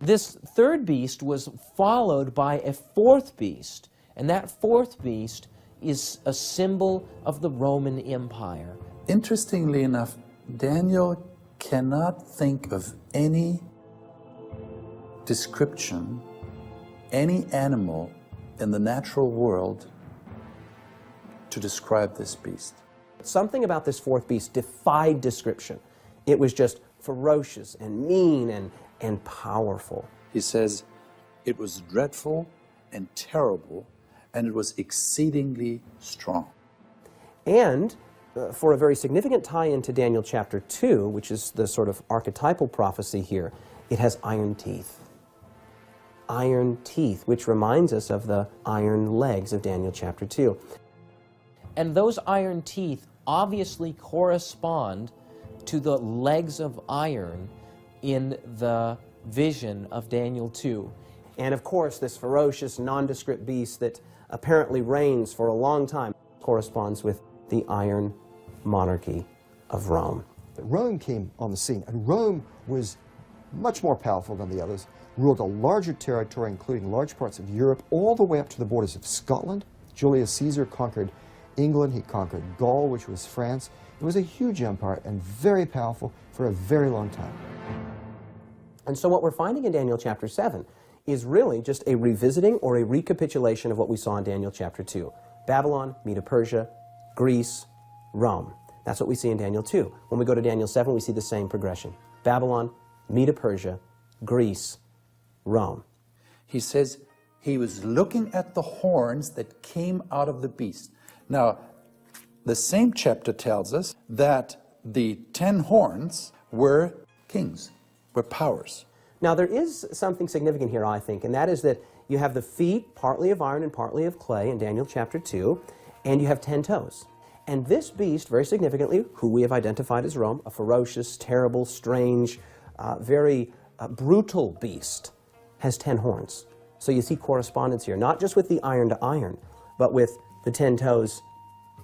This third beast was followed by a fourth beast, and that fourth beast is a symbol of the Roman Empire. Interestingly enough, Daniel cannot think of any description, any animal in the natural world to describe this beast. Something about this fourth beast defied description. It was just ferocious and mean and powerful. He says, it was dreadful and terrible, and it was exceedingly strong. And for a very significant tie-in to Daniel chapter 2, which is the sort of archetypal prophecy here, it has iron teeth. Iron teeth, which reminds us of the iron legs of Daniel chapter 2. And those iron teeth obviously correspond to the legs of iron in the vision of Daniel 2. And of course, this ferocious, nondescript beast that apparently reigns for a long time corresponds with the iron monarchy of Rome. Rome came on the scene, and Rome was much more powerful than the others, ruled a larger territory, including large parts of Europe, all the way up to the borders of Scotland. Julius Caesar conquered England, he conquered Gaul, which was France. It was a huge empire and very powerful for a very long time. And so what we're finding in Daniel chapter 7 is really just a revisiting or a recapitulation of what we saw in Daniel chapter 2. Babylon, Medo-Persia, Greece, Rome. That's what we see in Daniel 2. When we go to Daniel 7, we see the same progression. Babylon, Medo-Persia, Greece, Rome. He says he was looking at the horns that came out of the beast. Now, the same chapter tells us that the 10 horns were kings, were powers. Now, there is something significant here, I think, and that is that you have the feet, partly of iron and partly of clay, in Daniel chapter 2, and you have 10 toes. And this beast, very significantly, who we have identified as Rome, a ferocious, terrible, strange, very brutal beast, has 10 horns. So you see correspondence here, not just with the iron to iron, but with the 10 toes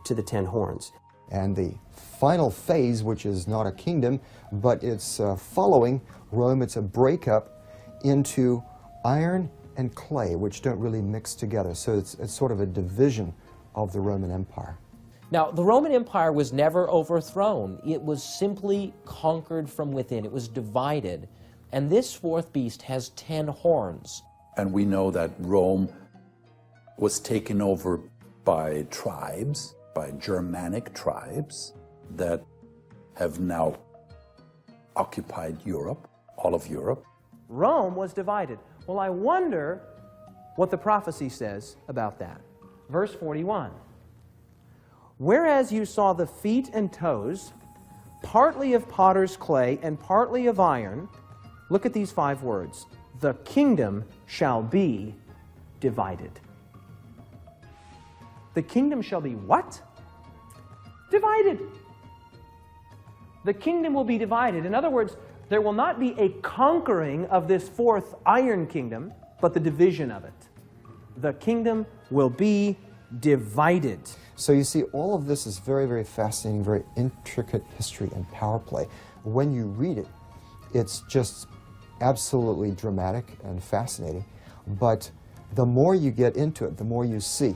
to the 10 horns. And the final phase, which is not a kingdom, but it's following Rome, it's a breakup into iron and clay, which don't really mix together. So it's sort of a division of the Roman Empire. Now, the Roman Empire was never overthrown. It was simply conquered from within. It was divided. And this fourth beast has 10 horns. And we know that Rome was taken over by tribes, by Germanic tribes that have now occupied Europe, all of Europe. Rome was divided. Well, I wonder what the prophecy says about that. Verse 41. Whereas you saw the feet and toes, partly of potter's clay and partly of iron, look at these 5 words. The kingdom shall be divided. The kingdom shall be what? Divided. The kingdom will be divided. In other words, there will not be a conquering of this fourth iron kingdom, but the division of it. The kingdom will be divided. So you see, all of this is very, very fascinating, very intricate history and power play. When you read it, it's just absolutely dramatic and fascinating. But the more you get into it, the more you see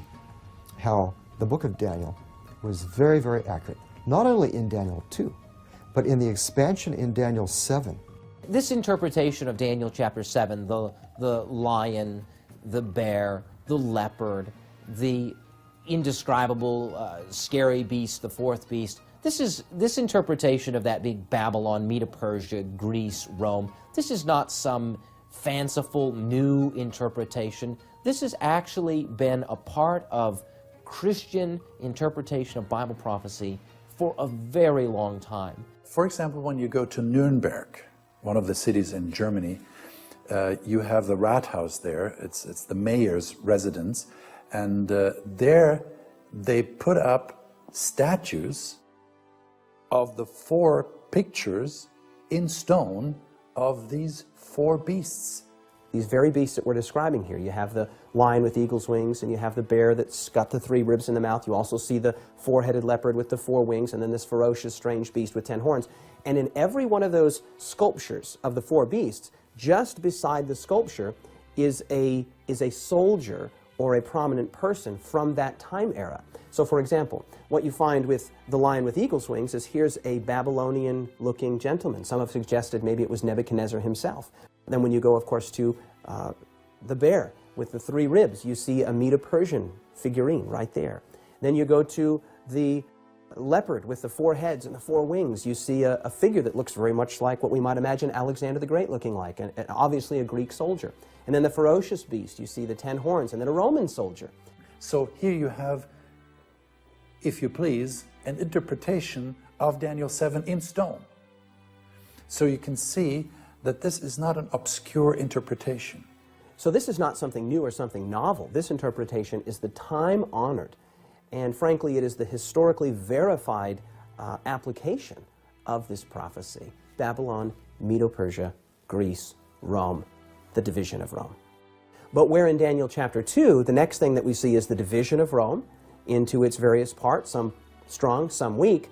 how the book of Daniel was very, very accurate, not only in Daniel 2, but in the expansion in Daniel 7. This interpretation of Daniel chapter 7, the lion, the bear, the leopard, the indescribable, scary beast, the fourth beast, this interpretation of that being Babylon, Medo-Persia, Greece, Rome, this is not some fanciful new interpretation. This has actually been a part of Christian interpretation of Bible prophecy for a very long time. For example, when you go to Nuremberg, one of the cities in Germany, you have the Rathaus there. It's the mayor's residence, and there they put up statues of the 4 pictures in stone of these 4 beasts. These very beasts that we're describing here. You have the lion with eagle's wings, and you have the bear that's got the 3 ribs in the mouth. You also see the 4-headed leopard with the 4 wings, and then this ferocious, strange beast with 10 horns. And in every one of those sculptures of the 4 beasts, just beside the sculpture is a soldier or a prominent person from that time era. So for example, what you find with the lion with eagle's wings is here's a Babylonian-looking gentleman. Some have suggested maybe it was Nebuchadnezzar himself. Then when you go, of course, to the bear with the 3 ribs, you see a Medo-Persian figurine right there. Then you go to the leopard with the 4 heads and the 4 wings. You see a figure that looks very much like what we might imagine Alexander the Great looking like, and obviously a Greek soldier. And then the ferocious beast, you see the 10 horns, and then a Roman soldier. So here you have, if you please, an interpretation of Daniel 7 in stone. So you can see that this is not an obscure interpretation. So this is not something new or something novel. This interpretation is the time-honored, and frankly, it is the historically verified application of this prophecy. Babylon, Medo-Persia, Greece, Rome, the division of Rome. But where in Daniel chapter 2, the next thing that we see is the division of Rome into its various parts, some strong, some weak.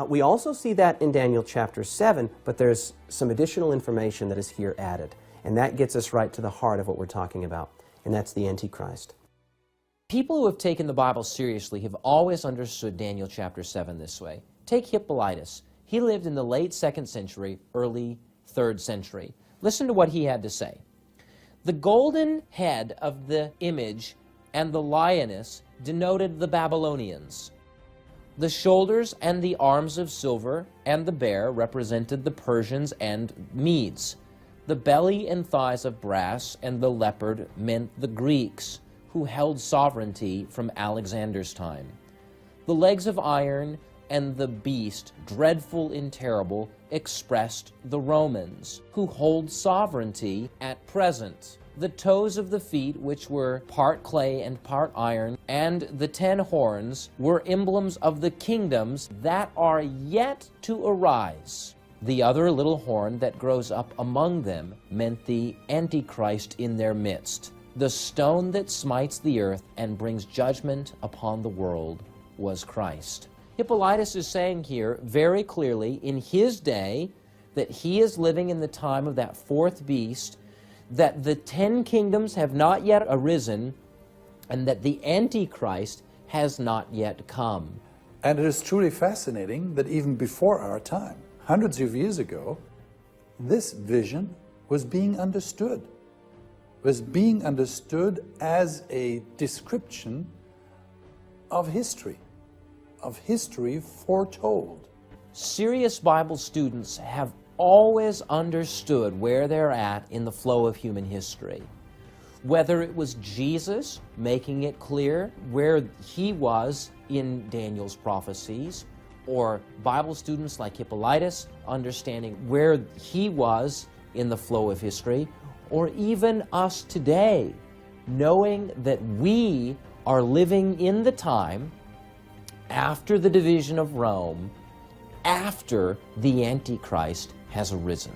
We also see that in Daniel chapter 7, but there's some additional information that is here added. And that gets us right to the heart of what we're talking about, and that's the Antichrist. People who have taken the Bible seriously have always understood Daniel chapter 7 this way. Take Hippolytus. He lived in the late 2nd century, early 3rd century. Listen to what he had to say. The golden head of the image and the lioness denoted the Babylonians. The shoulders and the arms of silver and the bear represented the Persians and Medes. The belly and thighs of brass and the leopard meant the Greeks, who held sovereignty from Alexander's time. The legs of iron and the beast, dreadful and terrible, expressed the Romans, who hold sovereignty at present. The toes of the feet, which were part clay and part iron, and the 10 horns were emblems of the kingdoms that are yet to arise. The other little horn that grows up among them meant the Antichrist in their midst. The stone that smites the earth and brings judgment upon the world was Christ. Hippolytus is saying here very clearly in his day that he is living in the time of that 4th beast, that the 10 kingdoms have not yet arisen, and that the Antichrist has not yet come. And it is truly fascinating that even before our time, hundreds of years ago, this vision was being understood. Was being understood as a description of history foretold. Serious Bible students have always understood where they're at in the flow of human history. Whether it was Jesus making it clear where he was in Daniel's prophecies, or Bible students like Hippolytus understanding where he was in the flow of history, or even us today, knowing that we are living in the time after the division of Rome, after the Antichrist has arisen.